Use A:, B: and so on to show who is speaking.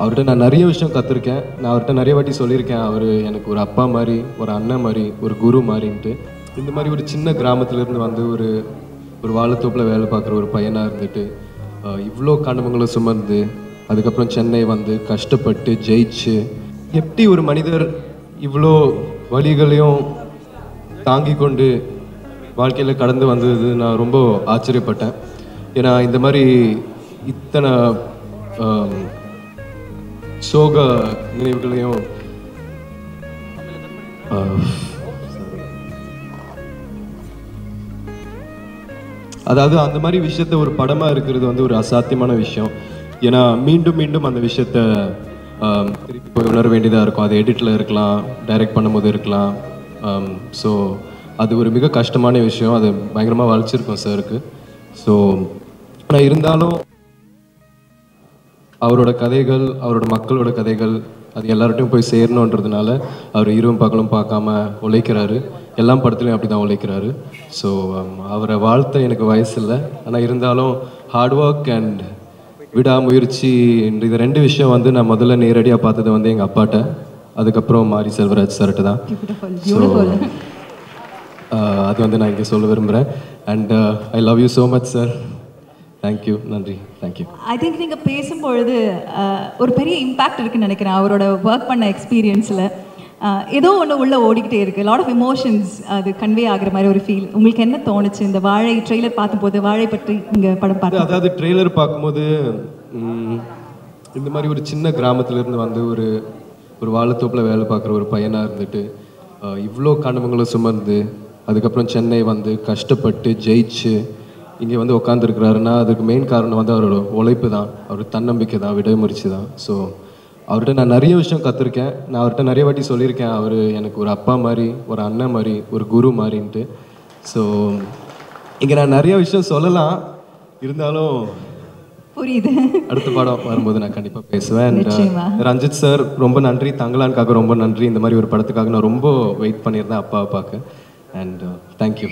A: அவர்கிட்ட நான் நிறைய விஷயம் கற்றுருக்கேன். நான் அவர்கிட்ட நிறைய வாட்டி சொல்லியிருக்கேன், அவர் எனக்கு ஒரு அப்பா மாதிரி, ஒரு அண்ணன் மாதிரி, ஒரு குரு மாதிரின்ட்டு. இந்த மாதிரி ஒரு சின்ன கிராமத்துலேருந்து வந்து ஒரு வாழைத்தோப்பில் வேலை பார்க்குற ஒரு பையனாக இருந்துட்டு இவ்வளோ கனவுகளை சுமந்து அதுக்கப்புறம் சென்னை வந்து கஷ்டப்பட்டு ஜெயிச்சு எப்படி ஒரு மனிதர் இவ்வளோ வழிகளையும் தாங்கி கொண்டு வாழ்க்கையில் கடந்து வந்தது நான் ரொம்ப ஆச்சரியப்பட்டேன். ஏன்னா இந்த மாதிரி இத்தனை சோக நினைவுகளையும் அதாவது அந்த மாதிரி விஷயத்த ஒரு படமாக இருக்கிறது வந்து ஒரு அசாத்தியமான விஷயம். ஏன்னா மீண்டும் மீண்டும் அந்த விஷயத்த திருப்பி போய் உணர வேண்டியதாக இருக்கும். அது எடிட்டில் இருக்கலாம், டைரக்ட் பண்ணும்போது இருக்கலாம். ஸோ அது ஒரு மிக கஷ்டமான விஷயம். அது பயங்கரமாக வளைச்சிருக்கோம் சாருக்கு. ஸோ ஆனால் இருந்தாலும் அவரோட கதைகள், அவரோட மக்களோட கதைகள் அது எல்லார்ட்டையும் போய் சேரணுன்றதுனால அவர் இரவும் பகலும் பார்க்காம உழைக்கிறாரு. எல்லா படத்துலையும் அப்படி தான் உழைக்கிறாரு. ஸோ அவரை வாழ்த்த எனக்கு வயசு இல்லை. ஆனால் இருந்தாலும் ஹார்ட் ஒர்க் அண்ட் விடாமுயற்சி இது ரெண்டு விஷயம் வந்து நான் முதல்ல நேரடியாக பார்த்தது வந்து எங்கள் அப்பாட்ட, அதுக்கப்புறம் மாரி செல்வராஜ் சார்கிட்ட தான். ஸோ அது வந்து நான் இங்கே சொல்ல விரும்புகிறேன். And I love you so much sir. Thank you, நன்றி, தேங்க்யூ.
B: ஐ திங்க் நீங்கள் பேசும்பொழுது ஒரு பெரிய இம்பேக்ட் இருக்குன்னு நினைக்கிறேன். அவரோட ஒர்க் பண்ண எக்ஸ்பீரியன்ஸில் ஏதோ ஒன்று உள்ளே ஓடிக்கிட்டே இருக்குது. லாட் ஆஃப் எமோஷன்ஸ் அது கன்வே ஆகிற மாதிரி ஒரு ஃபீல். உங்களுக்கு என்ன தோணுச்சு இந்த வாழை ட்ரெய்லர் பார்க்கும்போது? வாழை பற்றி இங்கே படம் பார்த்து
A: அதாவது ட்ரெய்லர் பார்க்கும்போது இந்த மாதிரி ஒரு சின்ன கிராமத்துலேருந்து வந்து ஒரு வாழைத்தோப்பில் வேலை பார்க்குற ஒரு பையனாக இருந்துட்டு இவ்வளோ கனவுகளை சுமந்து அதுக்கப்புறம் சென்னை வந்து கஷ்டப்பட்டு ஜெயிச்சு இங்கே வந்து உட்காந்துருக்கிறாருன்னா அதுக்கு மெயின் காரணம் வந்து அவரோட உழைப்பு தான், அவர் தன்னம்பிக்கை தான், விடாமுயற்சி தான். ஸோ அவர்கிட்ட நான் நிறைய விஷயம் கற்றுருக்கேன். நான் அவர்கிட்ட நிறைய வாட்டி சொல்லியிருக்கேன், அவர் எனக்கு ஒரு அப்பா மாதிரி, ஒரு அண்ணன் மாதிரி, ஒரு குரு மாதிரின்ட்டு. ஸோ இங்கே நான் நிறைய விஷயம் சொல்லலாம், இருந்தாலும்
B: புரியுது.
A: அடுத்த படம் வரும்போது நான் கண்டிப்பாக பேசுவேன். ரஞ்சித் சார் ரொம்ப நன்றி, தங்கலானுக்காக ரொம்ப நன்றி. இந்த மாதிரி ஒரு படத்துக்காக நான் ரொம்ப வெயிட் பண்ணியிருந்தேன் அப்பாவை பார்க்க. And thank you.